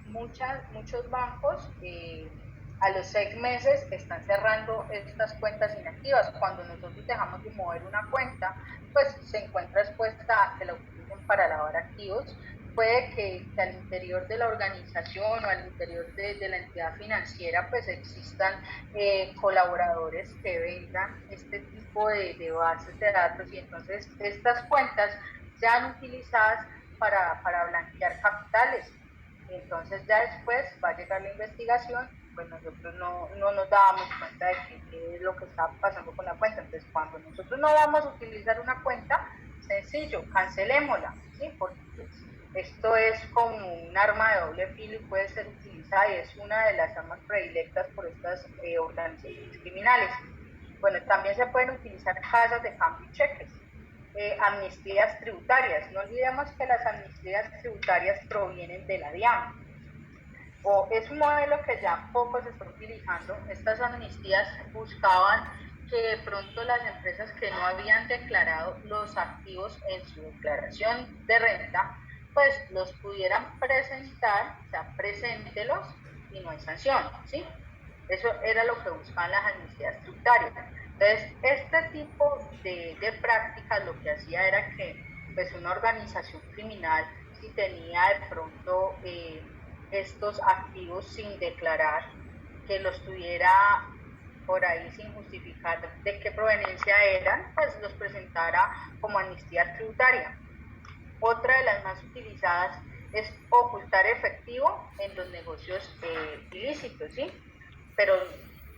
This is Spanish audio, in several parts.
Muchos bancos a los 6 meses están cerrando estas cuentas inactivas. Cuando nosotros dejamos de mover una cuenta, pues se encuentra expuesta a que la utilicen para lavar activos. Puede que al interior de la organización o al interior de la entidad financiera pues existan colaboradores que vendan este tipo de bases de datos, y entonces estas cuentas sean utilizadas para blanquear capitales. Entonces ya después va a llegar la investigación, pues nosotros no nos dábamos cuenta de qué es lo que estaba pasando con la cuenta. Entonces cuando nosotros no vamos a utilizar una cuenta, sencillo, cancelémosla, ¿sí? Porque pues, esto es como un arma de doble filo y puede ser utilizada, y es una de las armas predilectas por estas organizaciones criminales. Bueno, también se pueden utilizar casas de cambio y cheques. Amnistías tributarias. No olvidemos que las amnistías tributarias provienen de la DIAN, o es un modelo que ya poco se está utilizando. Estas amnistías buscaban que de pronto las empresas que no habían declarado los activos en su declaración de renta, pues los pudieran presentar, o sea, preséntelos y no hay sanción, ¿sí? Eso era lo que buscaban las amnistías tributarias. Entonces, este tipo de prácticas lo que hacía era que pues una organización criminal, si tenía de pronto estos activos sin declarar, que los tuviera por ahí sin justificar de qué proveniencia eran, pues los presentara como amnistía tributaria. Otra de las más utilizadas es ocultar efectivo en los negocios ilícitos, ¿sí? Pero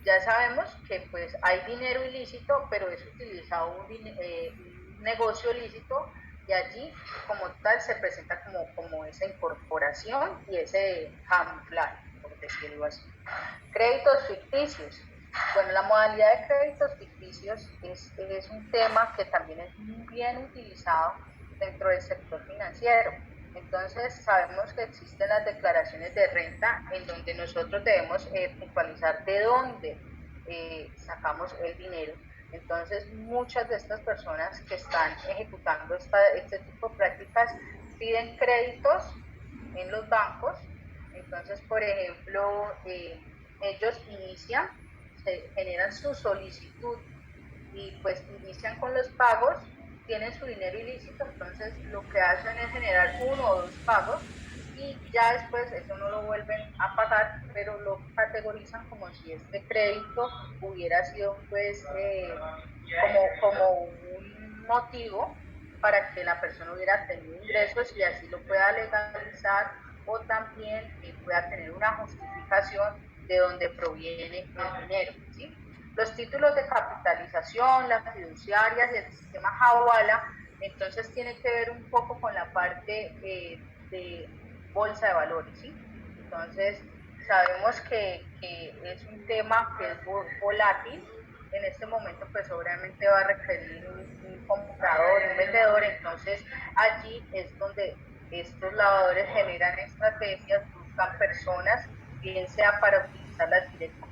ya sabemos que pues hay dinero ilícito, pero es utilizado un negocio ilícito, y allí como tal se presenta como esa incorporación y ese camuflaje, por decirlo así. Créditos ficticios. Bueno, la modalidad de créditos ficticios es un tema que también es bien utilizado dentro del sector financiero. Entonces, sabemos que existen las declaraciones de renta en donde nosotros debemos puntualizar de dónde sacamos el dinero. Entonces, muchas de estas personas que están ejecutando este tipo de prácticas piden créditos en los bancos. Entonces, por ejemplo, ellos inician, generan su solicitud y pues inician con los pagos, tienen su dinero ilícito, entonces lo que hacen es generar uno o dos pagos, y ya después eso no lo vuelven a pagar, pero lo categorizan como si este crédito hubiera sido pues como un motivo para que la persona hubiera tenido ingresos y así lo pueda legalizar, o también pueda tener una justificación de dónde proviene el dinero, ¿sí? Los títulos de capitalización, las fiduciarias y el sistema Hawala, entonces tiene que ver un poco con la parte de bolsa de valores, ¿sí? Entonces, sabemos que es un tema que es volátil. En este momento, pues obviamente va a requerir un comprador, un vendedor, entonces allí es donde estos lavadores generan estrategias, buscan personas, bien sea para utilizarlas directa,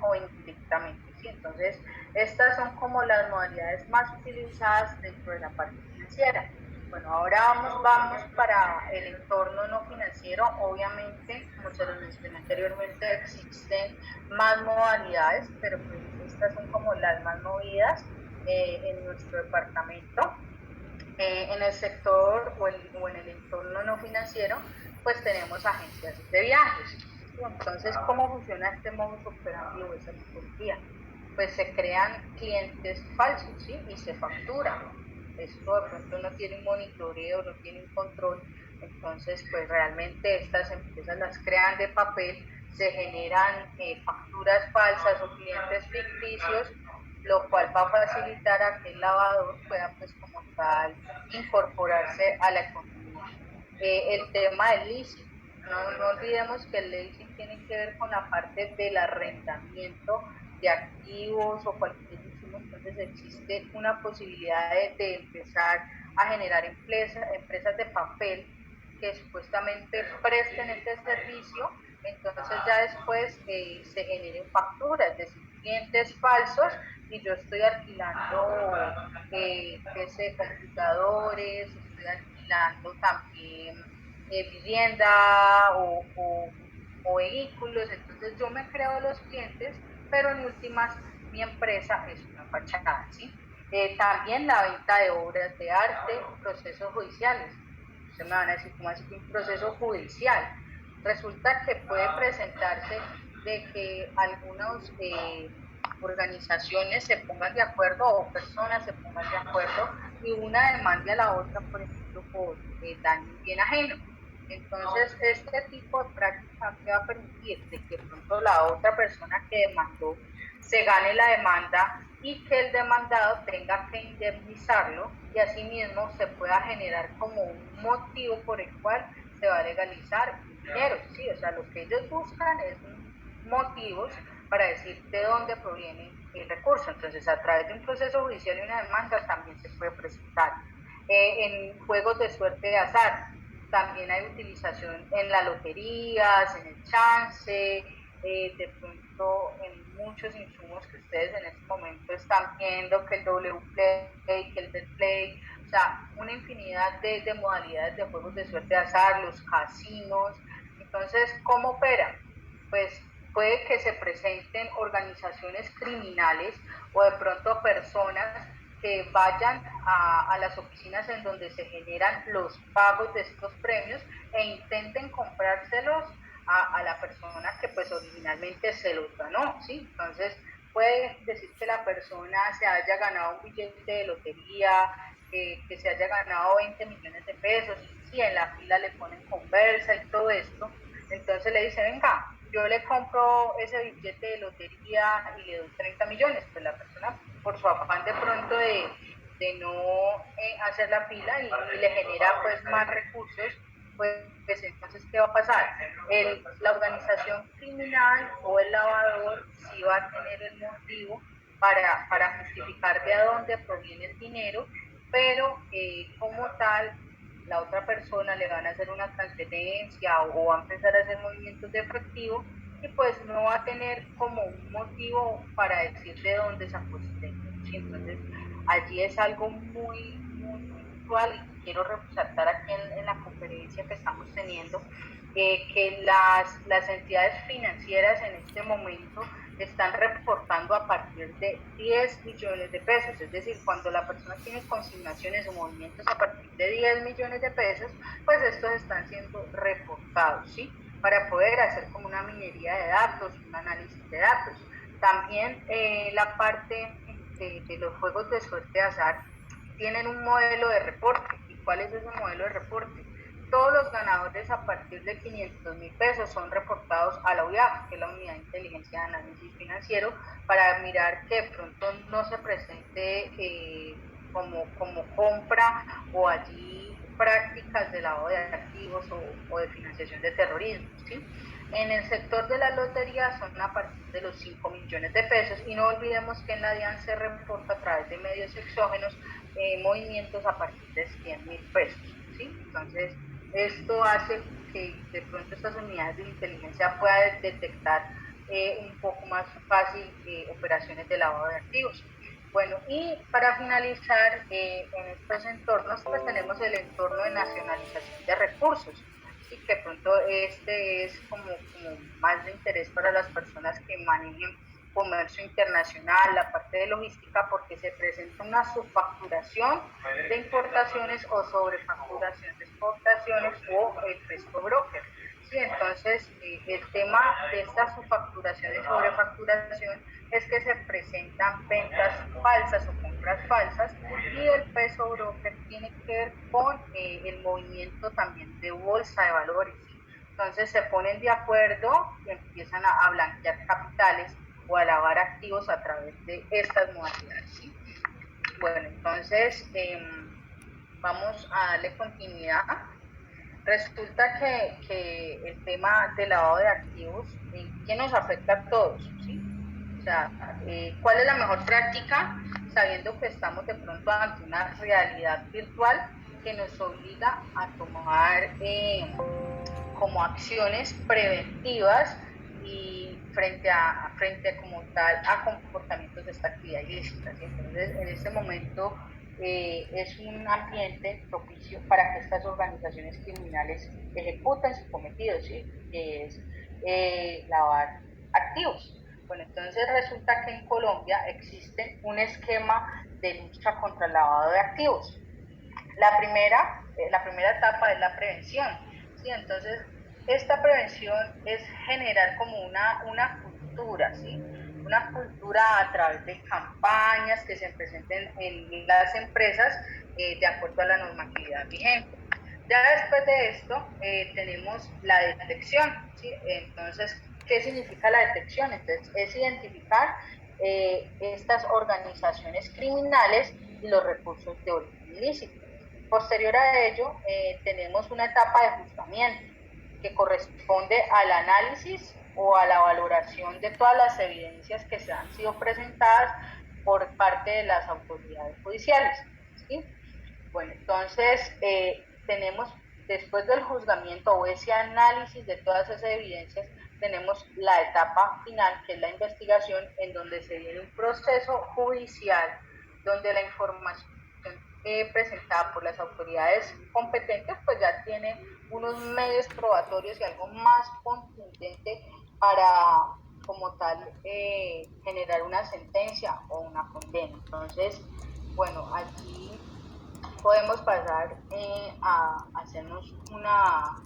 o indirectamente, ¿sí? Entonces, estas son como las modalidades más utilizadas dentro de la parte financiera. Bueno, ahora vamos para el entorno no financiero. Obviamente, como se los mencioné anteriormente, existen más modalidades, pero pues estas son como las más movidas en nuestro departamento. En el sector o en el entorno no financiero, pues tenemos agencias de viajes. Entonces, ¿cómo funciona este modus operandi o esa tipología? Pues se crean clientes falsos, ¿sí? Y se factura. Esto de pronto no tiene un monitoreo, no tiene un control. Entonces, pues realmente estas empresas las crean de papel, se generan facturas falsas o clientes ficticios, lo cual va a facilitar a que el lavador pueda pues como tal incorporarse a la economía. El tema del leasing, no olvidemos que el leasing tiene que ver con la parte del arrendamiento de activos o cualquier insumo. Entonces existe una posibilidad de empezar a generar empresas de papel que supuestamente presten este servicio. Entonces ya después se generen facturas, es decir, clientes falsos, y yo estoy alquilando computadores, estoy alquilando también vivienda o vehículos. Entonces yo me creo los clientes, pero en últimas mi empresa es una fachada, ¿sí? También la venta de obras de arte, procesos judiciales. Ustedes me van a decir, ¿cómo así que un proceso judicial? Resulta que puede presentarse de que algunas organizaciones se pongan de acuerdo o personas se pongan de acuerdo y una demande a la otra, por ejemplo, por daño bien ajeno. Entonces, este tipo de práctica que va a permitir de que pronto la otra persona que demandó se gane la demanda y que el demandado tenga que indemnizarlo y asimismo se pueda generar como un motivo por el cual se va a legalizar dinero, ¿sí? O sea, lo que ellos buscan es motivos para decir de dónde proviene el recurso. Entonces, a través de un proceso judicial y una demanda también se puede presentar. En juegos de suerte de azar, también hay utilización en las loterías, en el chance, de pronto en muchos insumos que ustedes en este momento están viendo, que el W-Play, que el Betplay, o sea, una infinidad de modalidades de juegos de suerte de azar, los casinos. Entonces, ¿cómo opera? Pues puede que se presenten organizaciones criminales o de pronto personas que vayan a las oficinas en donde se generan los pagos de estos premios e intenten comprárselos a la persona que pues originalmente se los ganó, ¿sí? Entonces puede decir que la persona se haya ganado un billete de lotería, que se haya ganado 20 millones de pesos, y si en la fila le ponen conversa y todo esto, entonces le dice, venga, yo le compro ese billete de lotería y le doy 30 millones, pues la persona por su afán de pronto de no hacer la fila y le genera pues más recursos, pues entonces ¿qué va a pasar? La organización criminal o el lavador sí va a tener el motivo para justificar de dónde proviene el dinero, pero como tal la otra persona le van a hacer una transferencia o va a empezar a hacer movimientos de efectivo y pues no va a tener como un motivo para decir de dónde sacó ese dinero. ¿Sí? Entonces allí es algo muy puntual y quiero resaltar aquí en la conferencia que estamos teniendo, que las entidades financieras en este momento están reportando a partir de 10 millones de pesos, es decir, cuando la persona tiene consignaciones o movimientos a partir de 10 millones de pesos, pues estos están siendo reportados, ¿sí? Para poder hacer como una minería de datos, un análisis de datos. También la parte de los juegos de suerte de azar tienen un modelo de reporte. ¿Y cuál es ese modelo de reporte? Todos los ganadores a partir de 500.000 pesos son reportados a la UIAF, que es la Unidad de Inteligencia de Análisis Financiero, para mirar que de pronto no se presente como compra o allí prácticas de lavado de activos o de financiación de terrorismo, ¿sí? En el sector de la lotería son a partir de los 5 millones de pesos y no olvidemos que en la DIAN se reporta a través de medios exógenos movimientos a partir de 100.000 pesos, ¿sí? Entonces, esto hace que de pronto estas unidades de inteligencia puedan detectar un poco más fácil operaciones de lavado de activos. Bueno, y para finalizar, en estos entornos, pues tenemos el entorno de nacionalización de recursos, sí, que pronto este es como más de interés para las personas que manejen comercio internacional, la parte de logística, porque se presenta una subfacturación de importaciones o sobrefacturación de exportaciones o el precio broker. Sí, entonces el tema de esta subfacturación y sobrefacturación es que se presentan ventas falsas o compras falsas y el peso broker tiene que ver con el movimiento también de bolsa de valores. Entonces se ponen de acuerdo y empiezan a blanquear capitales o a lavar activos a través de estas modalidades. ¿Sí? Bueno, entonces vamos a darle continuidad. Resulta que el tema del lavado de activos, que nos afecta a todos, ¿sí? O sea, ¿cuál es la mejor práctica? Sabiendo que estamos de pronto ante una realidad virtual que nos obliga a tomar como acciones preventivas y frente como tal a comportamientos de esta actividad ilícita. ¿Sí? Entonces, en este momento es un ambiente propicio para que estas organizaciones criminales ejecuten su cometido, ¿sí? Que es lavar activos. Bueno, entonces resulta que en Colombia existe un esquema de lucha contra el lavado de activos. La primera etapa es la prevención, ¿sí? Entonces, esta prevención es generar como una cultura, ¿sí? Una cultura a través de campañas que se presenten en las empresas de acuerdo a la normatividad vigente. Ya después de esto tenemos la detección, ¿sí? Entonces, ¿qué significa la detección? Entonces, es identificar estas organizaciones criminales y los recursos de origen ilícito. Posterior a ello, tenemos una etapa de juzgamiento que corresponde al análisis o a la valoración de todas las evidencias que se han sido presentadas por parte de las autoridades judiciales, ¿sí? Bueno, entonces tenemos, después del juzgamiento o ese análisis de todas esas evidencias, tenemos la etapa final, que es la investigación, en donde se viene un proceso judicial, donde la información presentada por las autoridades competentes, pues ya tiene unos medios probatorios y algo más contundente para, como tal, generar una sentencia o una condena. Entonces, bueno, allí podemos pasar a hacernos una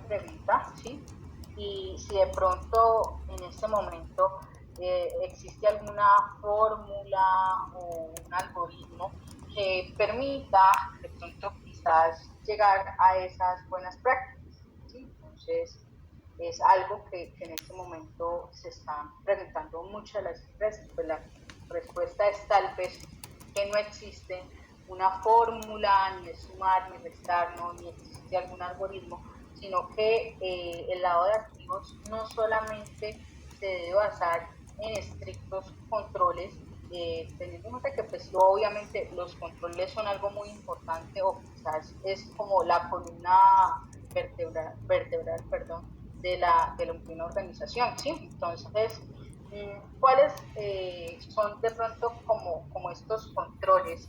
pregunta, ¿sí? Y si de pronto en este momento existe alguna fórmula o un algoritmo que permita de pronto quizás llegar a esas buenas prácticas, ¿sí? Entonces, es algo que en este momento se están preguntando muchas de las empresas. Pues la respuesta es tal vez que no existe una fórmula, ni de sumar, ni restar, no, ni existe algún algoritmo, sino que el lado de activos no solamente se debe basar en estrictos controles, teniendo en cuenta que pues obviamente los controles son algo muy importante o quizás es como la columna vertebral, perdón, de una organización, ¿sí? Entonces, ¿cuáles son de pronto como estos controles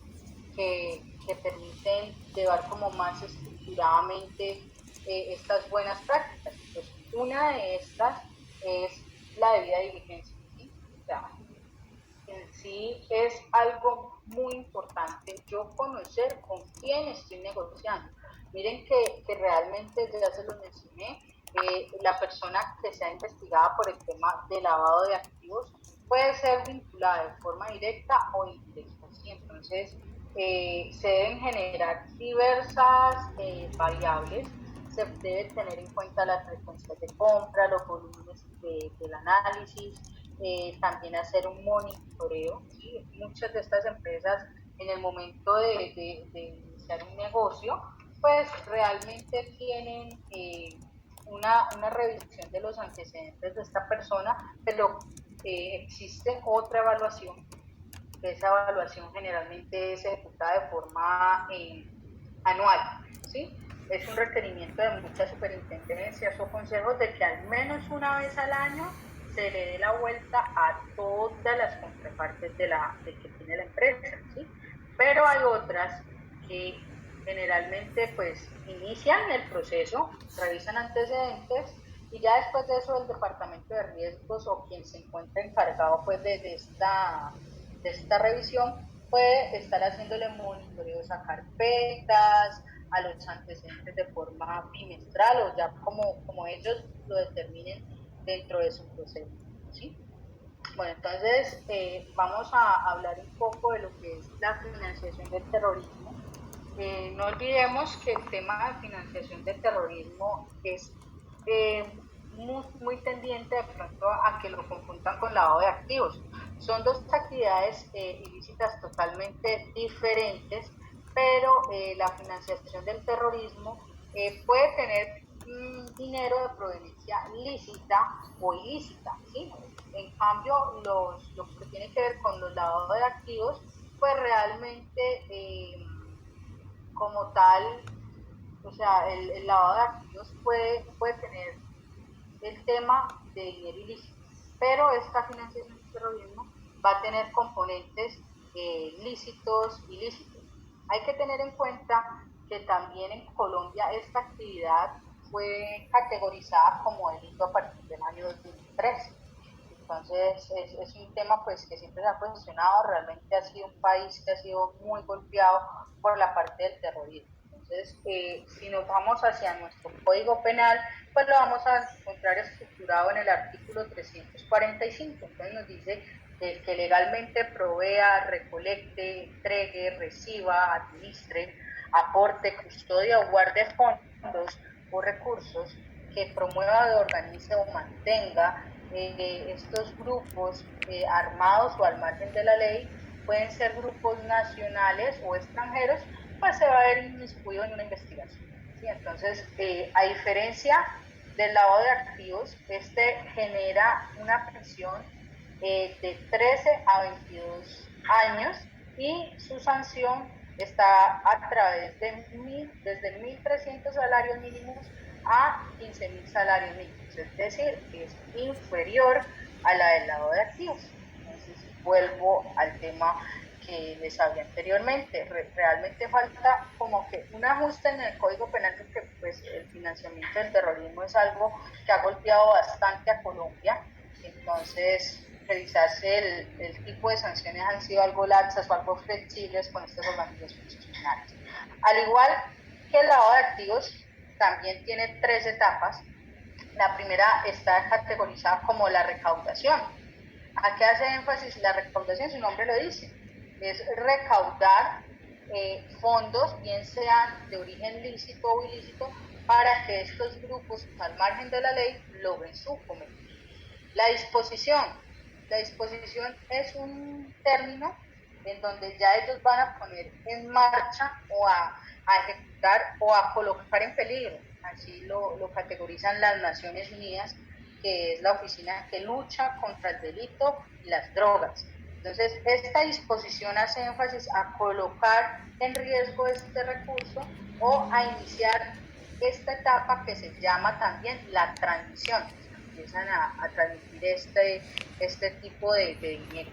que permiten llevar como más estructuradamente estas buenas prácticas? Pues una de estas es la debida diligencia, ¿sí? O sea, en sí es algo muy importante yo conocer con quién estoy negociando. Miren que realmente, ya se lo mencioné, la persona que sea investigada por el tema de lavado de activos puede ser vinculada de forma directa o indirecta, ¿sí? Entonces, se deben generar diversas variables. Se debe tener en cuenta las frecuencias de compra, los volúmenes del análisis, también hacer un monitoreo, ¿sí? Muchas de estas empresas en el momento de iniciar un negocio, pues realmente tienen una revisión de los antecedentes de esta persona, pero existe otra evaluación, que esa evaluación generalmente es ejecutada de forma anual, ¿sí? Es un requerimiento de muchas superintendencias o consejos de que al menos una vez al año se le dé la vuelta a todas las contrapartes de que tiene la empresa, ¿sí? Pero hay otras que generalmente pues inician el proceso, revisan antecedentes y ya después de eso el departamento de riesgos o quien se encuentra encargado pues de esta revisión puede estar haciéndole monitoreos a carpetas, a los antecedentes de forma bimestral o ya como ellos lo determinen dentro de su proceso, ¿sí? Bueno, entonces vamos a hablar un poco de lo que es la financiación del terrorismo. No olvidemos que el tema de financiación del terrorismo es muy tendiente de pronto a que lo confundan con lavado de activos. Son dos actividades ilícitas totalmente diferentes, pero la financiación del terrorismo puede tener dinero de proveniencia lícita o ilícita, ¿sí? En cambio, lo que tiene que ver con los lavados de activos, pues realmente como tal, o sea, el lavado de activos puede tener el tema de dinero ilícito, pero esta financiación del terrorismo va a tener componentes lícitos, ilícitos. Hay que tener en cuenta que también en Colombia esta actividad fue categorizada como delito a partir del año 2013. Entonces es un tema pues que siempre se ha cuestionado, realmente ha sido un país que ha sido muy golpeado por la parte del terrorismo. Entonces, si nos vamos hacia nuestro Código Penal, pues lo vamos a encontrar estructurado en el artículo 345. Entonces nos dice que legalmente provea, recolecte, entregue, reciba, administre, aporte, custodia o guarde fondos o recursos, que promueva, organice o mantenga estos grupos armados o al margen de la ley, pueden ser grupos nacionales o extranjeros, pues se va a ver inmiscuido en una investigación. ¿Sí? Entonces, a diferencia del lavado de activos, este genera una prisión de 13 a 22 años y su sanción está a través de desde 1.300 salarios mínimos a 15.000 salarios mínimos, es decir, es inferior a la del lavado de activos. Entonces, vuelvo al tema que les hablé anteriormente, realmente falta como que un ajuste en el Código Penal, porque pues el financiamiento del terrorismo es algo que ha golpeado bastante a Colombia. Entonces quizás el tipo de sanciones han sido algo laxas o algo flexibles con estas organizaciones criminales. Al igual que el lavado de activos, también tiene 3 etapas. La primera está categorizada como la recaudación. ¿A qué hace énfasis la recaudación? Su nombre lo dice, es recaudar fondos, bien sean de origen lícito o ilícito, para que estos grupos al margen de la ley logren su cometido. La disposición es un término en donde ya ellos van a poner en marcha o a ejecutar o a colocar en peligro, así lo categorizan las Naciones Unidas, que es la oficina que lucha contra el delito y las drogas. Entonces, esta disposición hace énfasis a colocar en riesgo este recurso o a iniciar esta etapa que se llama también la transmisión. Empiezan a transmitir este tipo de dinero.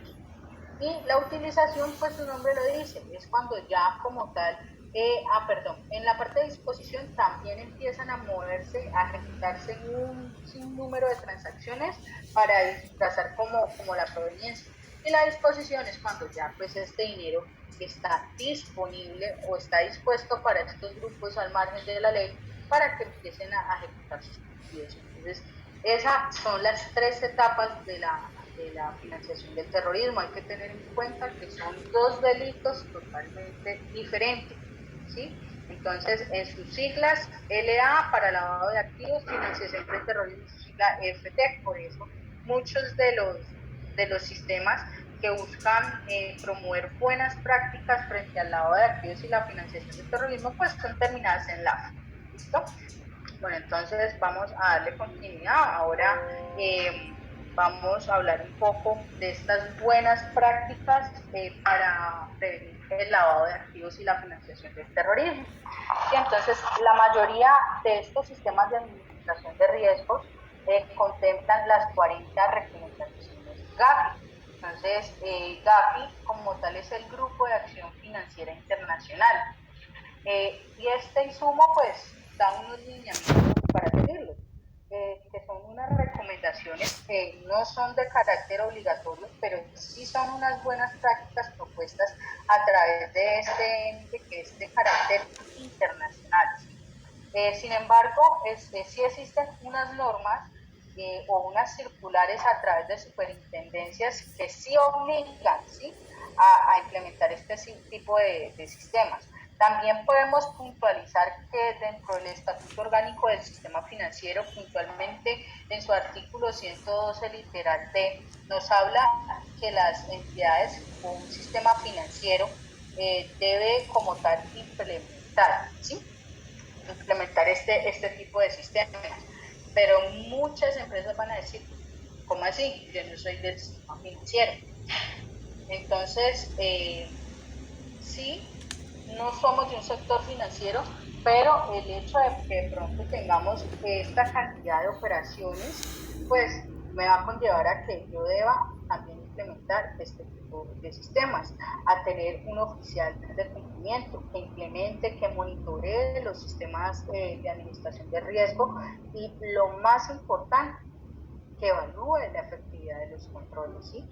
Y la utilización, pues su nombre lo dice, es cuando ya como tal, en la parte de disposición también empiezan a moverse, a ejecutarse un sinnúmero de transacciones para disfrazar como la proveniencia. Y la disposición es cuando ya pues este dinero está disponible o está dispuesto para estos grupos al margen de la ley para que empiecen a ejecutar sus actividades. Entonces, esas son las 3 etapas de la financiación del terrorismo. Hay que tener en cuenta que son 2 delitos totalmente diferentes, ¿sí? Entonces, en sus siglas, LA para lavado de activos, financiación del terrorismo, su sigla FT. Por eso, muchos de los sistemas que buscan promover buenas prácticas frente al lavado de activos y la financiación del terrorismo, pues son terminadas en LAF. ¿Listo? Bueno, entonces vamos a darle continuidad. Ahora vamos a hablar un poco de estas buenas prácticas para prevenir el lavado de activos y la financiación del terrorismo. Y entonces, la mayoría de estos sistemas de administración de riesgos contemplan las 40 recomendaciones GAFI. Entonces, GAFI como tal es el Grupo de Acción Financiera Internacional. Y este insumo pues da unos lineamientos para seguirlo, que son unas recomendaciones que no son de carácter obligatorio, pero sí son unas buenas prácticas propuestas a través de este ente que es de carácter internacional. Sin embargo, sí existen unas normas o unas circulares a través de superintendencias que sí obligan, ¿sí?, a implementar este tipo de sistemas. También podemos puntualizar que dentro del Estatuto Orgánico del Sistema Financiero, puntualmente en su artículo 112, literal D, nos habla que las entidades o un sistema financiero debe como tal implementar, ¿sí?, implementar este tipo de sistemas. Pero muchas empresas van a decir, ¿cómo así? Yo no soy del sistema financiero. Entonces, sí, no somos de un sector financiero, pero el hecho de que de pronto tengamos esta cantidad de operaciones, pues me va a conllevar a que yo deba también implementar este tipo de sistemas, a tener un oficial de cumplimiento que implemente, que monitoree los sistemas de administración de riesgo y lo más importante, que evalúe la efectividad de los controles, ¿sí?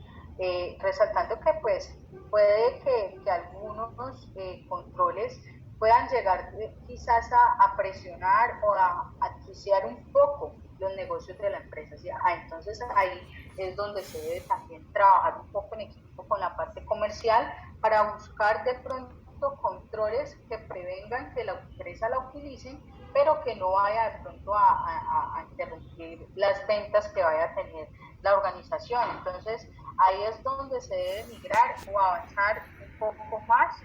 Resaltando que pues puede que algunos controles puedan llegar quizás a presionar o a asfixiar un poco los negocios de la empresa, ¿sí? Entonces ahí es donde se debe también trabajar un poco en equipo con la parte comercial para buscar de pronto controles que prevengan que la empresa la utilicen, pero que no vaya de pronto a interrumpir las ventas que vaya a tener la organización. Entonces, ahí es donde se debe migrar o avanzar un poco más,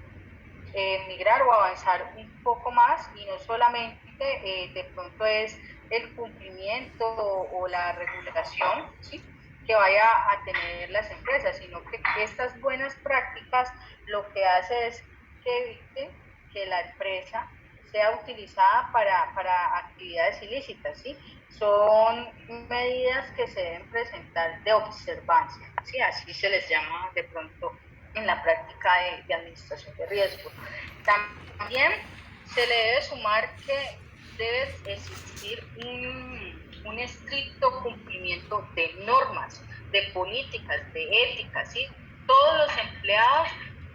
migrar o avanzar un poco más, y no solamente de pronto es el cumplimiento o la regulación, ¿sí?, que vaya a tener las empresas, sino que estas buenas prácticas lo que hace es que evite que la empresa sea utilizada para actividades ilícitas, ¿sí? Son medidas que se deben presentar de observancia, ¿sí? Así se les llama de pronto en la práctica de administración de riesgo. También se le debe sumar que debe existir un estricto cumplimiento de normas, de políticas, de éticas, ¿sí? Todos los empleados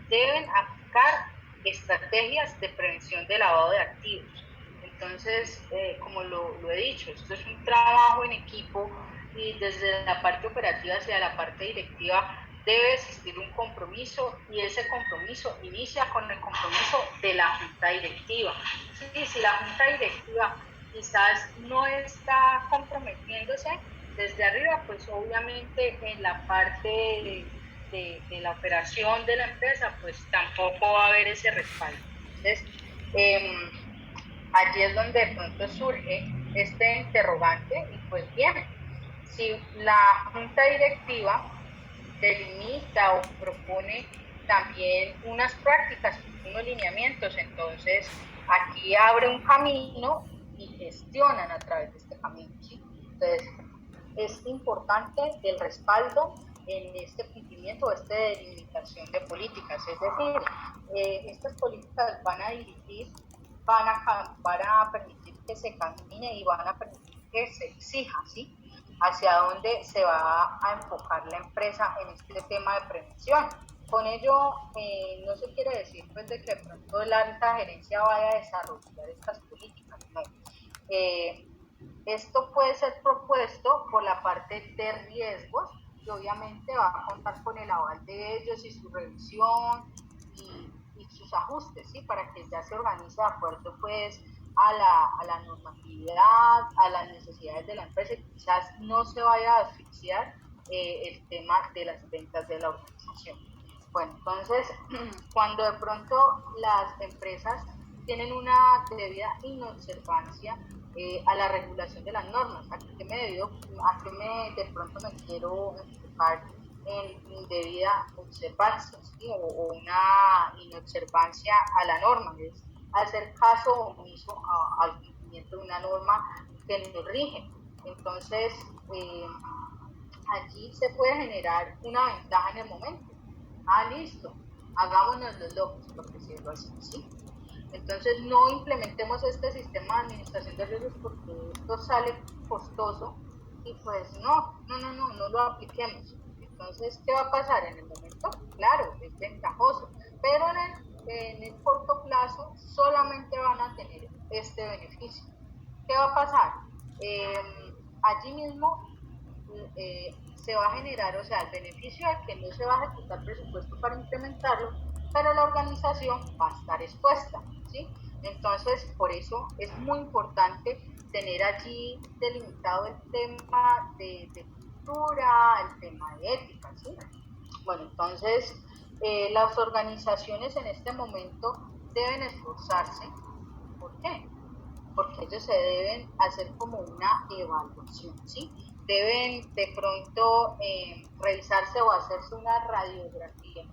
deben aplicar estrategias de prevención de lavado de activos. Entonces, como lo he dicho, esto es un trabajo en equipo y desde la parte operativa hacia la parte directiva debe existir un compromiso, y ese compromiso inicia con el compromiso de la junta directiva. Sí, si la junta directiva quizás no está comprometiéndose desde arriba, pues obviamente en la parte de la operación de la empresa, pues tampoco va a haber ese respaldo. Entonces, allí es donde de pronto surge este interrogante, y pues bien, si la junta directiva delimita o propone también unas prácticas, unos lineamientos, entonces aquí abre un camino y gestionan a través de este camino, ¿sí? Entonces, es importante el respaldo en este cumplimiento, esta delimitación de políticas, es decir, estas políticas van a dirigir, van a permitir que se camine y van a permitir que se exija, ¿sí?, hacia dónde se va a enfocar la empresa en este tema de prevención. Con ello, no se quiere decir pues de que de pronto la alta gerencia vaya a desarrollar estas políticas, no. Esto puede ser propuesto por la parte de riesgos, y obviamente va a contar con el aval de ellos y su revisión y sus ajustes, ¿sí?, para que ya se organice de acuerdo pues a la normatividad, a las necesidades de la empresa, y quizás no se vaya a asfixiar el tema de las ventas de la organización. Bueno, entonces, cuando de pronto las empresas tienen una debida inobservancia a la regulación de las normas, a qué de pronto me quiero enfocar en indebida observancia, ¿sí?, o una inobservancia a la norma, es hacer caso omiso al cumplimiento de una norma que nos rige. Entonces, allí se puede generar una ventaja en el momento. Listo, hagámonos los locos, por decirlo así, ¿sí? Entonces, no implementemos este sistema de administración de riesgos porque esto sale costoso, y pues no lo apliquemos. Entonces, ¿qué va a pasar en el momento? Claro, es ventajoso, pero en el corto plazo solamente van a tener este beneficio. ¿Qué va a pasar? Allí mismo se va a generar, o sea, el beneficio de que no se va a ejecutar presupuesto para implementarlo, pero la organización va a estar expuesta, ¿sí? Entonces, por eso es muy importante tener allí delimitado el tema de cultura, el tema de ética, ¿sí? Bueno, entonces, las organizaciones en este momento deben esforzarse. ¿Por qué? Porque ellos se deben hacer como una evaluación, ¿sí? Deben de pronto revisarse o hacerse una radiografía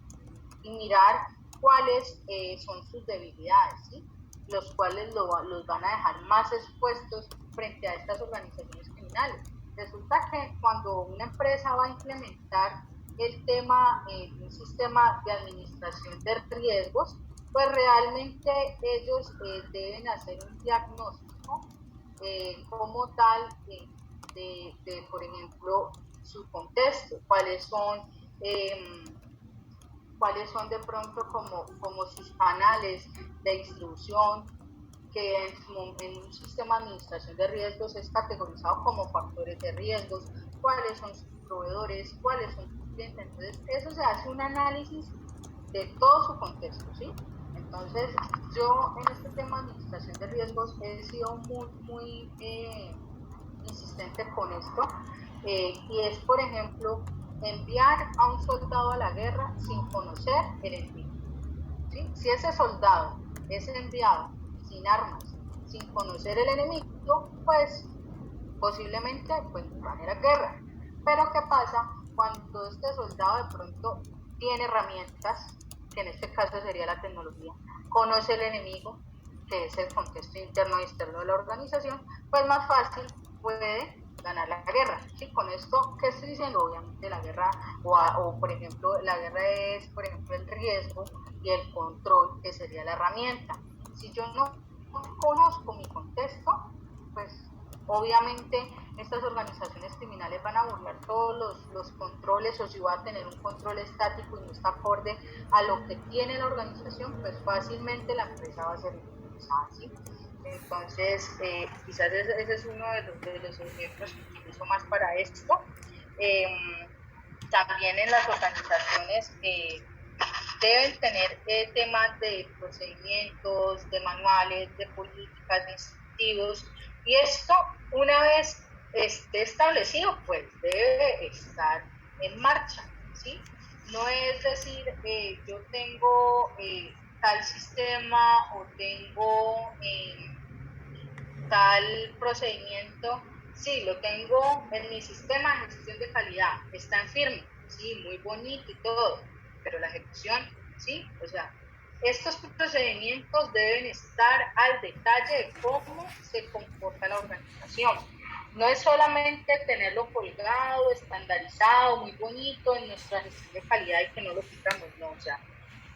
y mirar cuáles son sus debilidades, ¿sí?, los cuales los van a dejar más expuestos frente a estas organizaciones criminales. resulta que cuando una empresa va a implementar el tema, un sistema de administración de riesgos, pues realmente ellos deben hacer un diagnóstico como tal por ejemplo, su contexto, eh, cuáles son de pronto como sus canales de distribución, que en un sistema de administración de riesgos es categorizado como factores de riesgos, cuáles son sus proveedores, cuáles son sus clientes. Entonces, eso se hace un análisis de todo su contexto, ¿sí? Entonces, yo en este tema de administración de riesgos he sido muy insistente con esto, y es, por ejemplo, enviar a un soldado a la guerra sin conocer el enemigo, ¿sí? Si ese soldado es enviado sin armas, sin conocer el enemigo, pues posiblemente pues, van a ir a guerra. Pero ¿qué pasa cuando este soldado de pronto tiene herramientas, que en este caso sería la tecnología, conoce el enemigo, que es el contexto interno y externo de la organización, pues más fácil puede ganar la guerra? ¿Sí? Con esto, ¿qué estoy diciendo? Obviamente la guerra, o por ejemplo, la guerra es, por ejemplo, el riesgo y el control, que sería la herramienta. Si yo no conozco mi contexto, pues obviamente estas organizaciones criminales van a burlar todos los controles, o si va a tener un control estático y no está acorde a lo que tiene la organización, pues fácilmente la empresa va a ser utilizada, ¿sí? Entonces, quizás ese es uno de los ejemplos que utilizo más para esto. Eh, También en las organizaciones deben tener temas de procedimientos, de manuales, de políticas, de incentivos, y esto, una vez esté establecido, pues debe estar en marcha, ¿sí? No es decir, yo tengo tal sistema o tengo tal procedimiento, sí, lo tengo en mi sistema de gestión de calidad, está en firme, sí, muy bonito y todo, pero la ejecución, sí, o sea, estos procedimientos deben estar al detalle de cómo se comporta la organización. No es solamente tenerlo colgado, estandarizado, muy bonito en nuestra gestión de calidad y que no lo quitamos, no, o sea,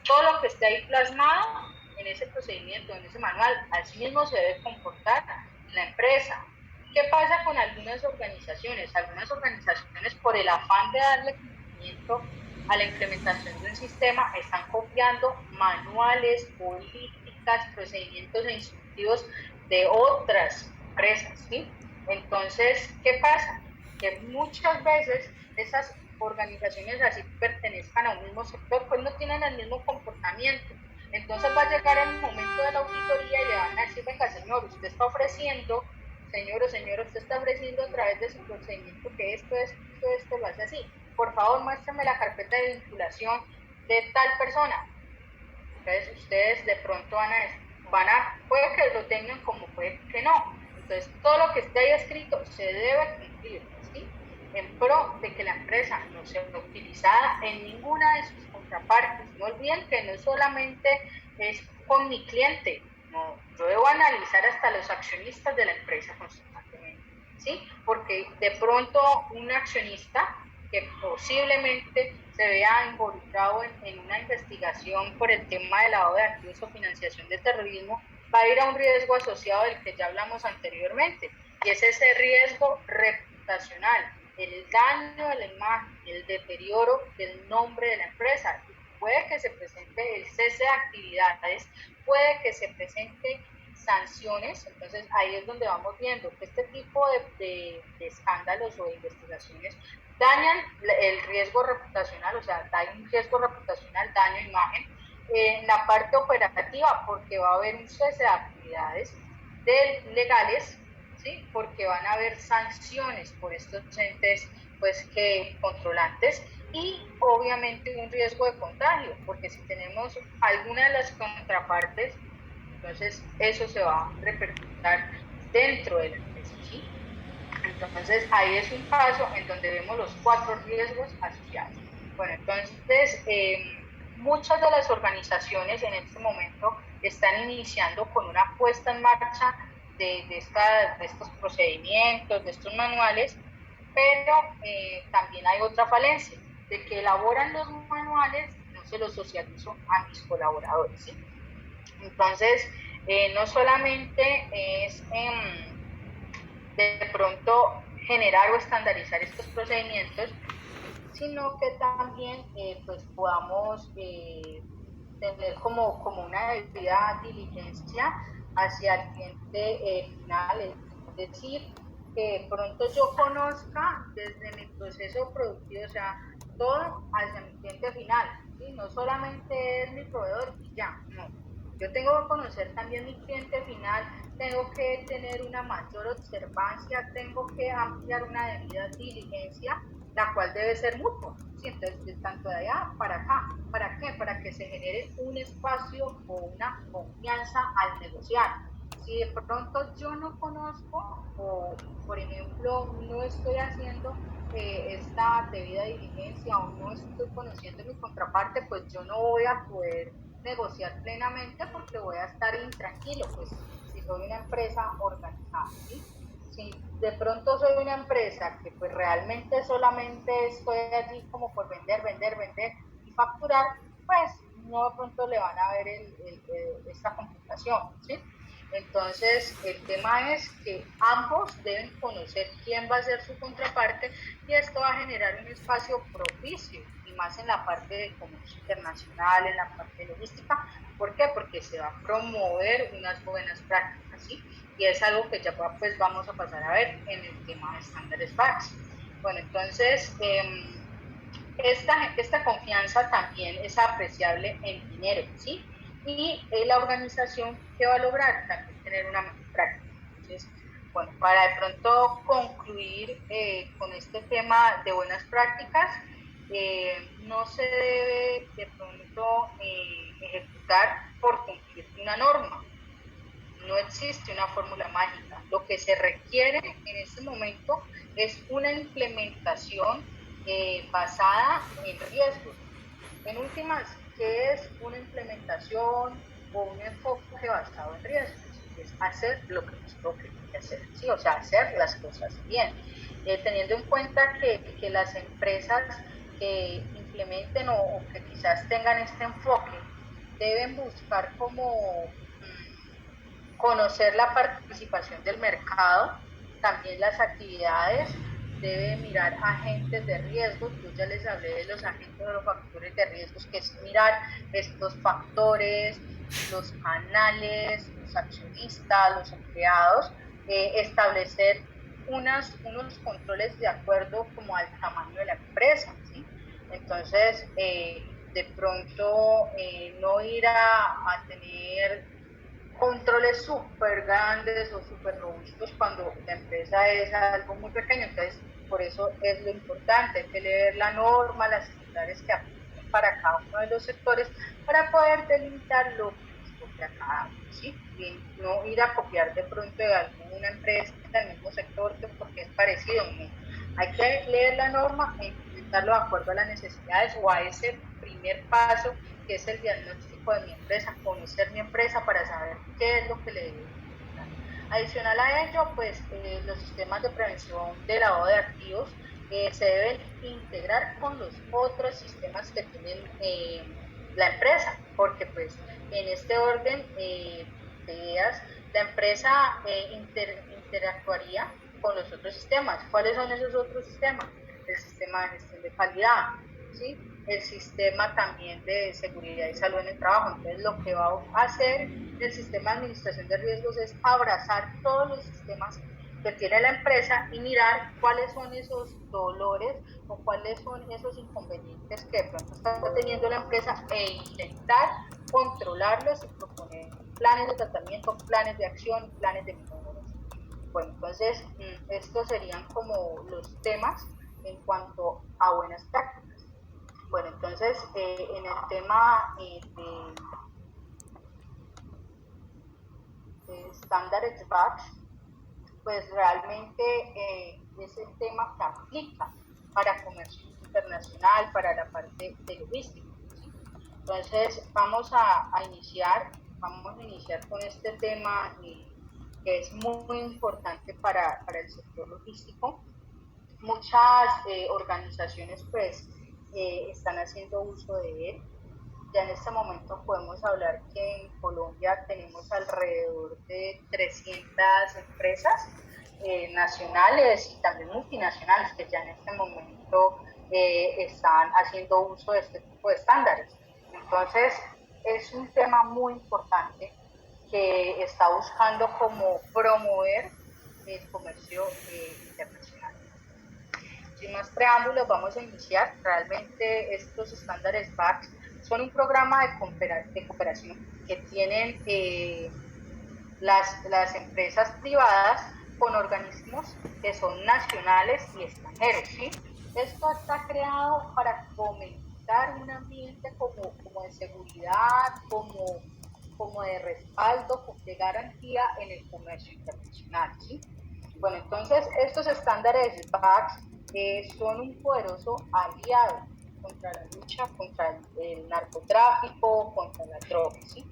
todo lo que esté ahí plasmado en ese procedimiento, en ese manual, así mismo se debe comportar en la empresa. ¿Qué pasa con algunas organizaciones? Algunas organizaciones, por el afán de darle cumplimiento a la implementación de un sistema, están copiando manuales, políticas, procedimientos e instructivos de otras empresas, ¿sí? Entonces, ¿qué pasa? Que muchas veces esas organizaciones así pertenezcan a un mismo sector, pues no tienen el mismo comportamiento. Entonces va a llegar el momento de la auditoría y le van a decir, venga señor, usted está ofreciendo, señor o señora, usted está ofreciendo a través de su procedimiento que esto lo hace así. Por favor, muéstrame la carpeta de vinculación de tal persona. Entonces ustedes de pronto puede que lo tengan como puede que no. Entonces todo lo que esté ahí escrito se debe cumplir, ¿sí? En pro de que la empresa no sea utilizada en ninguna de sus contrapartes. No olviden que no solamente es con mi cliente, no, yo debo analizar hasta los accionistas de la empresa constantemente, ¿sí? Porque de pronto un accionista que posiblemente se vea involucrado en una investigación por el tema de lavado de activos o financiación de terrorismo, va a ir a un riesgo asociado del que ya hablamos anteriormente, y es ese riesgo reputacional, el daño de la imagen, el deterioro del nombre de la empresa. Puede que se presente el cese de actividades, puede que se presente sanciones. Entonces ahí es donde vamos viendo que este tipo de escándalos o de investigaciones dañan el riesgo reputacional, o sea, hay un riesgo reputacional, daño de imagen, en la parte operativa, porque va a haber un cese de actividades legales, ¿sí? Porque van a haber sanciones por estos entes pues, controlantes, y obviamente un riesgo de contagio, porque si tenemos alguna de las contrapartes, entonces eso se va a repercutir dentro de la empresa, ¿sí? Entonces, ahí es un caso en donde vemos los 4 riesgos asociados. Bueno, entonces, muchas de las organizaciones en este momento están iniciando con una puesta en marcha de estos procedimientos, de estos manuales, pero también hay otra falencia, de que elaboran los manuales, no se los socializo a mis colaboradores, ¿sí? Entonces, no solamente es de pronto generar o estandarizar estos procedimientos, sino que también pues podamos tener como una debida diligencia hacia el cliente final, es decir, que pronto yo conozca desde mi proceso productivo, o sea, todo hacia mi cliente final, ¿sí? No solamente es mi proveedor y ya, no. Yo tengo que conocer también mi cliente final, tengo que tener una mayor observancia, tengo que ampliar una debida diligencia, la cual debe ser mutua, ¿sí? Entonces, de tanto de allá para acá. ¿Para qué? Para que se genere un espacio o una confianza al negociar. Si de pronto yo no conozco o, por ejemplo, no estoy haciendo esta debida diligencia o no estoy conociendo mi contraparte, pues yo no voy a poder negociar plenamente porque voy a estar intranquilo, pues si soy una empresa organizada, ¿sí? Si de pronto soy una empresa que pues realmente solamente estoy allí como por vender, vender, vender y facturar, pues no de pronto le van a ver esta computación, ¿sí? Entonces, el tema es que ambos deben conocer quién va a ser su contraparte y esto va a generar un espacio propicio y más en la parte de comercio internacional, en la parte de logística. ¿Por qué? Porque se va a promover unas buenas prácticas, ¿sí? Y es algo que ya pues vamos a pasar a ver en el tema de estándares BACS. Bueno, entonces, esta confianza también es apreciable en dinero, ¿sí? Y la organización que va a lograr también tener una mejor práctica. Entonces, bueno, para de pronto concluir con este tema de buenas prácticas, no se debe de pronto ejecutar por cumplir una norma. No existe una fórmula mágica. Lo que se requiere en este momento es una implementación basada en riesgos. En últimas, ¿qué es una implementación o un enfoque basado en riesgos? Es hacer lo que nos toque hacer, ¿sí? O sea, hacer las cosas bien. Teniendo en cuenta que las empresas que implementen o que quizás tengan este enfoque deben buscar como conocer la participación del mercado, también las actividades, debe mirar agentes de riesgo. Yo ya les hablé de los agentes o los factores de riesgos, que es mirar estos factores, los canales, los accionistas, los empleados, establecer unos controles de acuerdo como al tamaño de la empresa, ¿sí? Entonces, de pronto no ir a tener controles súper grandes o súper robustos cuando la empresa es algo muy pequeño. Entonces, por eso es lo importante, hay que leer la norma, las estándares que apliquen para cada uno de los sectores para poder delimitar lo que nos toque a cada uno, ¿sí? Y no ir a copiar de pronto de alguna empresa del mismo sector porque es parecido, ¿no? Hay que leer la norma e implementarlo de acuerdo a las necesidades o a ese primer paso que es el diagnóstico de mi empresa, conocer mi empresa para saber qué es lo que le debo implementar. Adicional a ello, pues los sistemas de prevención de lavado de activos se deben integrar con los otros sistemas que tienen la empresa, porque pues en este orden de ideas, la empresa interactuaría con los otros sistemas. ¿Cuáles son esos otros sistemas? El sistema de gestión de calidad, ¿sí? El sistema también de seguridad y salud en el trabajo. Entonces, lo que va a hacer el sistema de administración de riesgos es abrazar todos los sistemas que tiene la empresa y mirar cuáles son esos dolores o cuáles son esos inconvenientes que de pronto está teniendo la empresa e intentar controlarlos y proponer planes de tratamiento, planes de acción, planes de mejoras. Bueno, entonces, estos serían como los temas en cuanto a buenas prácticas. Bueno, entonces, en el tema de estándares BACS, pues realmente es el tema que aplica para comercio internacional, para la parte de logística, ¿sí? Entonces, vamos a iniciar con este tema que es muy importante para el sector logístico. muchas organizaciones pues están haciendo uso de él. Ya en este momento podemos hablar que en Colombia tenemos alrededor de 300 empresas nacionales y también multinacionales que ya en este momento están haciendo uso de este tipo de estándares. Entonces, es un tema muy importante que está buscando como promover el comercio internacional. Sin más preámbulos, vamos a iniciar. Realmente estos estándares BACS son un programa de cooperación que tienen las empresas privadas con organismos que son nacionales y extranjeros, ¿sí? Esto está creado para fomentar un ambiente como de seguridad, como de respaldo, de garantía en el comercio internacional, ¿sí? Bueno, entonces estos estándares BACS son un poderoso aliado contra la lucha contra el narcotráfico, contra la droga, ¿sí?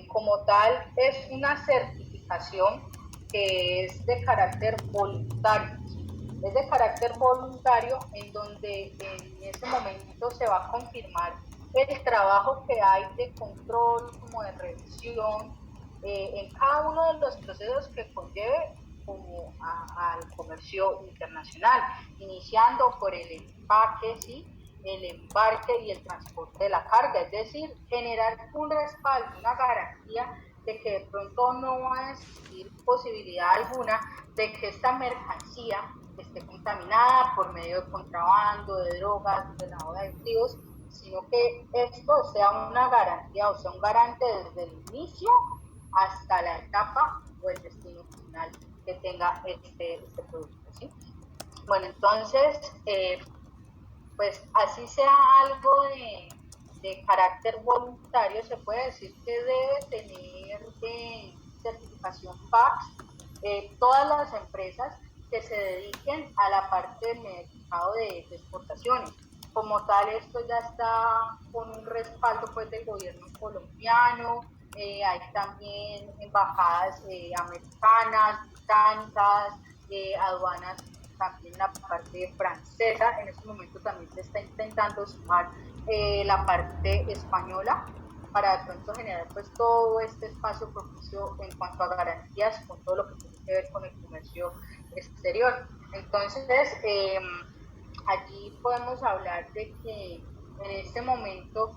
Como tal, es una certificación que es de carácter voluntario, ¿sí? Es de carácter voluntario en donde en ese momento se va a confirmar el trabajo que hay de control, como de revisión, en cada uno de los procesos que conlleve como al comercio internacional, iniciando por el empaque, ¿sí? El embarque y el transporte de la carga, es decir, generar un respaldo, una garantía de que de pronto no va a existir posibilidad alguna de que esta mercancía esté contaminada por medio de contrabando, de drogas, de lavado de activos, sino que esto sea una garantía, o sea, un garante desde el inicio hasta la etapa o el destino final que tenga este producto, ¿sí? Bueno, entonces, pues así sea algo de carácter voluntario, se puede decir que debe tener certificación PACS todas las empresas que se dediquen a la parte del mercado de exportaciones. Como tal, esto ya está con un respaldo pues del gobierno colombiano, hay también embajadas americanas, británicas, aduanas también la parte francesa, en este momento también se está intentando sumar la parte española para de pronto generar pues todo este espacio propicio en cuanto a garantías con todo lo que tiene que ver con el comercio exterior. Entonces, allí podemos hablar de que en este momento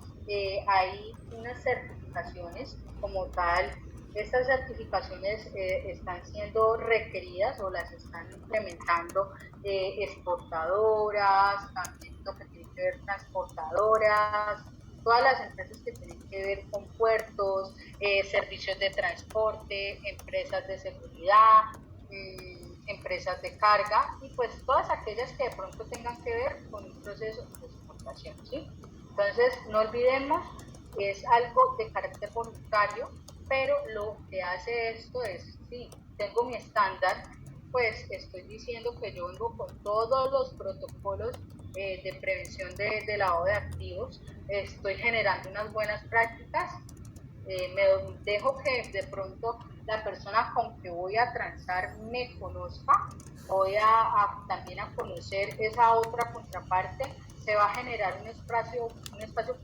hay unas certificaciones como tal. Estas certificaciones están siendo requeridas o las están implementando exportadoras, también lo que tiene que ver transportadoras, todas las empresas que tienen que ver con puertos, servicios de transporte, empresas de seguridad, empresas de carga y pues todas aquellas que de pronto tengan que ver con un proceso de exportación, ¿sí? Entonces, no olvidemos, es algo de carácter voluntario, pero lo que hace esto es, sí, tengo mi estándar, pues estoy diciendo que yo vengo con todos los protocolos de prevención de lavado de activos, estoy generando unas buenas prácticas, me dejo que de pronto la persona con que voy a transar me conozca, voy también a conocer esa otra contraparte, se va a generar un espacio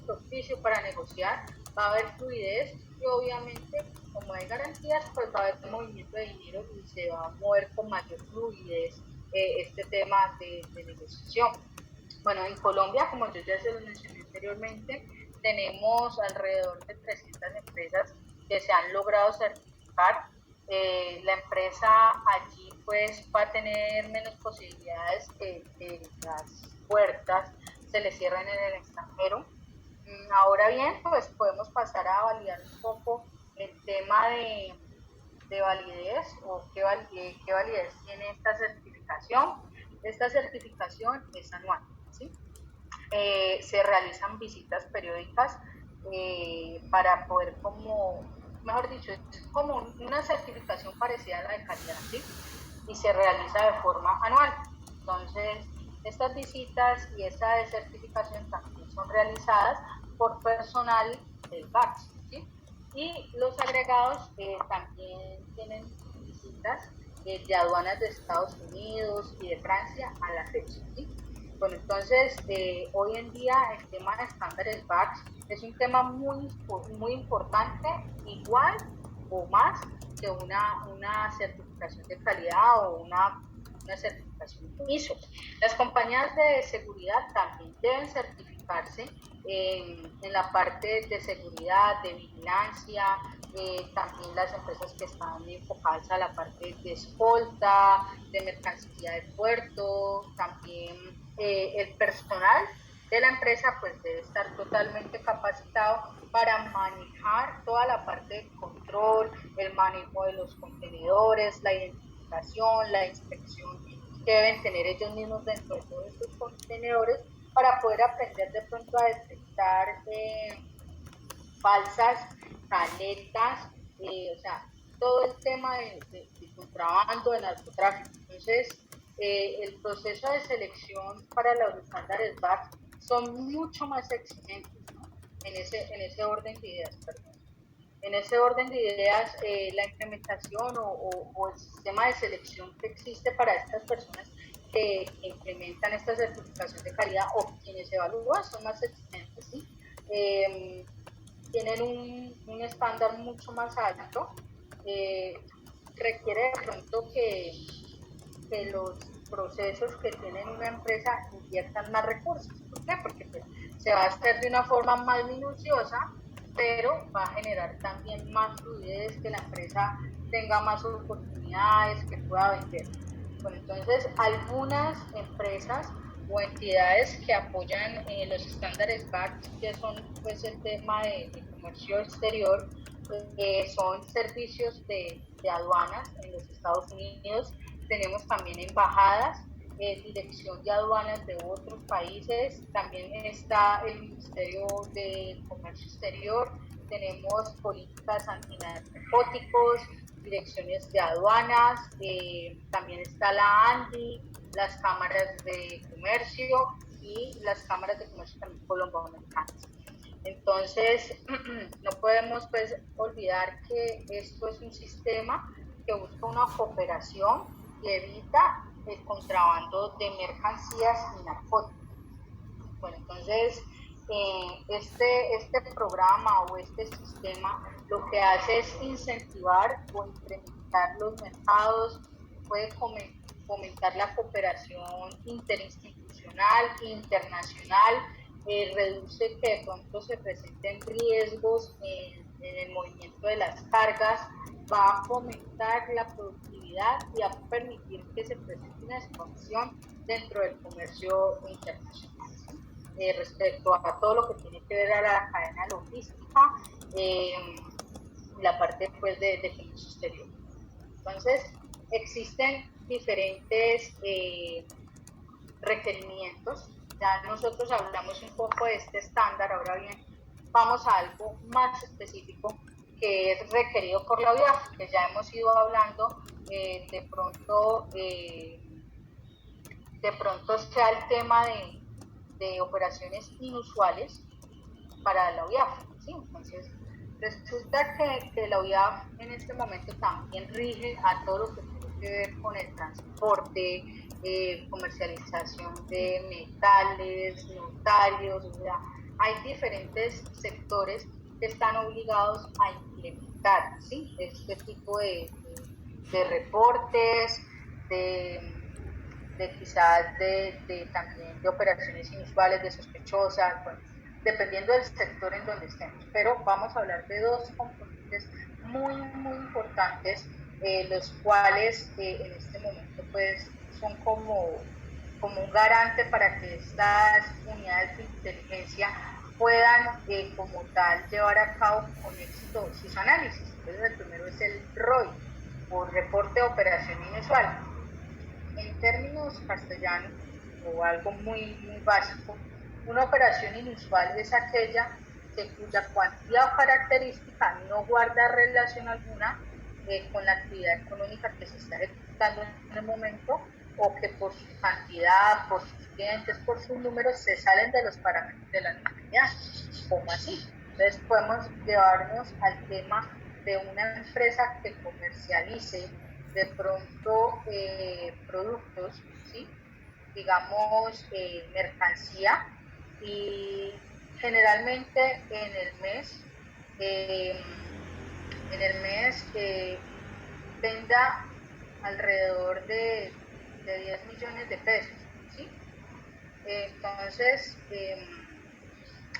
propicio para negociar, va a haber fluidez y obviamente como hay garantías pues va a haber movimiento de dinero y se va a mover con mayor fluidez este tema de negociación. Bueno, en Colombia, como yo ya se lo mencioné anteriormente, tenemos alrededor de 300 empresas que se han logrado certificar. La empresa allí pues va a tener menos posibilidades que las puertas se le cierren en el extranjero. Ahora bien, pues podemos pasar a validar un poco el tema de validez o qué validez tiene esta certificación. Esta certificación es anual, ¿sí? Se realizan visitas periódicas para poder como, mejor dicho, es como una certificación parecida a la de calidad, ¿sí? Y se realiza de forma anual. Entonces, estas visitas y esta de certificación también son realizadas por personal del BACS, ¿sí? Y los agregados también tienen visitas de aduanas de Estados Unidos y de Francia a la fecha, ¿sí? Bueno, entonces, hoy en día el tema de estándares BACS es un tema muy importante, igual o más que una certificación de calidad o una certificación ISO. Las compañías de seguridad también deben certificarse en la parte de seguridad, de vigilancia, también las empresas que están enfocadas a la parte de escolta, de mercancía de puerto, también el personal de la empresa pues debe estar totalmente capacitado para manejar toda la parte de control, el manejo de los contenedores, la identificación, la inspección que deben tener ellos mismos dentro de todos estos contenedores para poder aprender de pronto a detectar falsas caletas, o sea, todo el tema de contrabando, de narcotráfico. Entonces, el proceso de selección para los estándares BAC son mucho más exigentes, ¿no? En ese orden de ideas, perdón. En ese orden de ideas, la implementación o el sistema de selección que existe para estas personas que implementan esta certificación de calidad o quienes evalúan son más exigentes, ¿sí? Tienen un estándar mucho más alto, eh, requiere de pronto que los procesos que tienen una empresa inviertan más recursos. ¿Por qué? Porque pues, se va a hacer de una forma más minuciosa, pero va a generar también más fluidez, que la empresa tenga más oportunidades, que pueda vender. Bueno, entonces algunas empresas o entidades que apoyan los estándares BAC, que son pues el tema de comercio exterior, son servicios de aduanas en los Estados Unidos. Tenemos también embajadas, dirección de aduanas de otros países, también está el Ministerio de Comercio Exterior, tenemos políticas antinarcóticos, direcciones de aduanas, también está la ANDI, las cámaras de comercio y las cámaras de comercio también colombo-americanas. Entonces, no podemos pues olvidar que esto es un sistema que busca una cooperación y evita el contrabando de mercancías y narcóticos. Bueno, entonces, este programa o este sistema lo que hace es incentivar o incrementar los mercados, puede fomentar la cooperación interinstitucional, internacional, reduce que de pronto se presenten riesgos en el movimiento de las cargas, va a fomentar la productividad y a permitir que se presente una expansión dentro del comercio internacional, ¿sí? Respecto a todo lo que tiene que ver a la cadena logística, eh, la parte pues de comercio exterior. Entonces, existen diferentes requerimientos. Ya nosotros hablamos un poco de este estándar, ahora bien, vamos a algo más específico que es requerido por la OIAF, que ya hemos ido hablando, de pronto sea el tema de operaciones inusuales para la OIAF, ¿sí? Entonces, resulta que la OIAF en este momento también rige a todo lo que tiene que ver con el transporte, comercialización de metales, notarios, o sea, hay diferentes sectores que están obligados a implementar, ¿sí? Este tipo de reportes, de, quizás también de operaciones inusuales, de sospechosas, bueno, dependiendo del sector en donde estemos. Pero vamos a hablar de dos componentes muy importantes, los cuales en este momento pues son como un garante para que estas unidades de inteligencia puedan como tal llevar a cabo con éxito sus análisis. Entonces el primero es el ROI, o reporte de operación inusual. En términos castellanos, o algo muy básico, una operación inusual es aquella cuya cuantía o característica no guarda relación alguna con la actividad económica que se está ejecutando en el momento, o que por su cantidad, por sus clientes, por sus números, se salen de los parámetros de la normalidad. ¿Cómo así? Entonces podemos llevarnos al tema de una empresa que comercialice de pronto productos, ¿sí? Digamos, mercancía, y generalmente eh, en el mes venda alrededor de 10 millones de pesos, ¿sí? Entonces,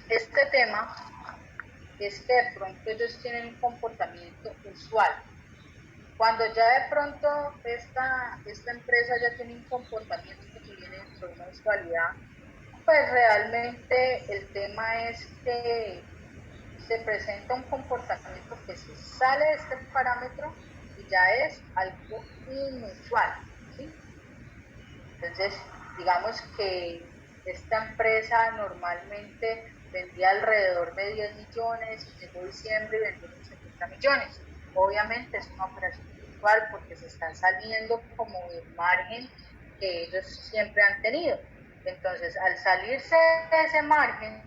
este tema es que de pronto ellos tienen un comportamiento usual. Cuando ya de pronto esta empresa ya tiene un comportamiento que viene dentro de una usualidad, pues realmente el tema es que se presenta un comportamiento que se sale de este parámetro y ya es algo inusual, ¿sí? Entonces, digamos que esta empresa normalmente vendía alrededor de 10 millones y llegó diciembre y vendió 70 millones. Obviamente es una operación virtual porque se están saliendo como del margen que ellos siempre han tenido. Entonces, al salirse de ese margen,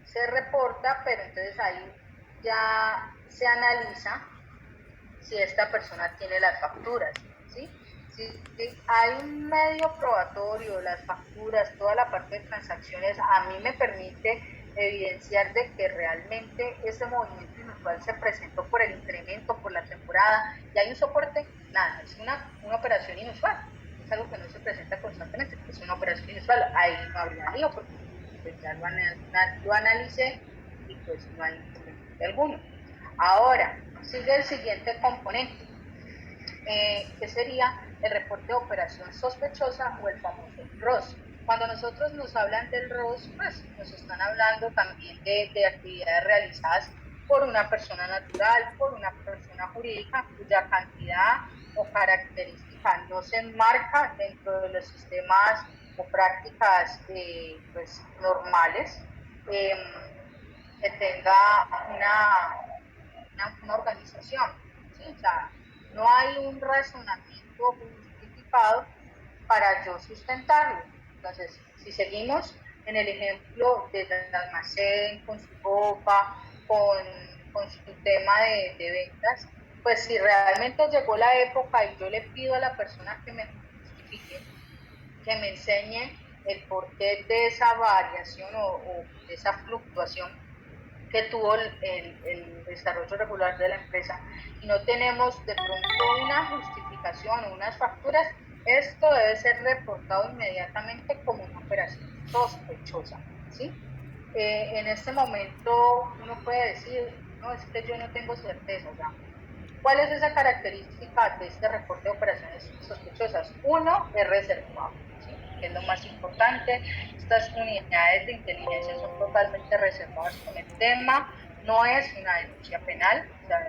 se reporta, pero entonces ahí ya se analiza si esta persona tiene las facturas, ¿sí? Si hay un medio probatorio, las facturas, toda la parte de transacciones, a mí me permite evidenciar de que realmente ese movimiento inusual se presentó por el incremento, por la temporada, y hay un soporte, nada, es una operación inusual, es algo que no se presenta constantemente, es una operación inusual, ahí no habría lío, porque pues ya lo analicé y pues no hay inconveniente alguno. Ahora, sigue el siguiente componente, que sería el reporte de operación sospechosa o el famoso ROS. Cuando nosotros nos hablan del ROS, pues nos están hablando también de actividades realizadas por una persona natural, por una persona jurídica, cuya cantidad o característica no se enmarca dentro de los sistemas o prácticas pues, normales, eh, que tenga una organización, ¿sí? O sea, no hay un razonamiento justificado para yo sustentarlo. Entonces, si seguimos en el ejemplo del almacén con su ropa, con su tema de ventas, pues si realmente llegó la época y yo le pido a la persona que me justifique, que me enseñe el porqué de esa variación o de esa fluctuación que tuvo el desarrollo regular de la empresa y no tenemos de pronto una justificación o unas facturas, esto debe ser reportado inmediatamente como una operación sospechosa, ¿sí? En este momento uno puede decir, no, es que yo no tengo certeza, o sea, ¿cuál es esa característica de este reporte de operaciones sospechosas? Uno, es reservado, ¿sí? Que es lo más importante. Estas unidades de inteligencia son totalmente reservadas con el tema. No es una denuncia penal, o sea,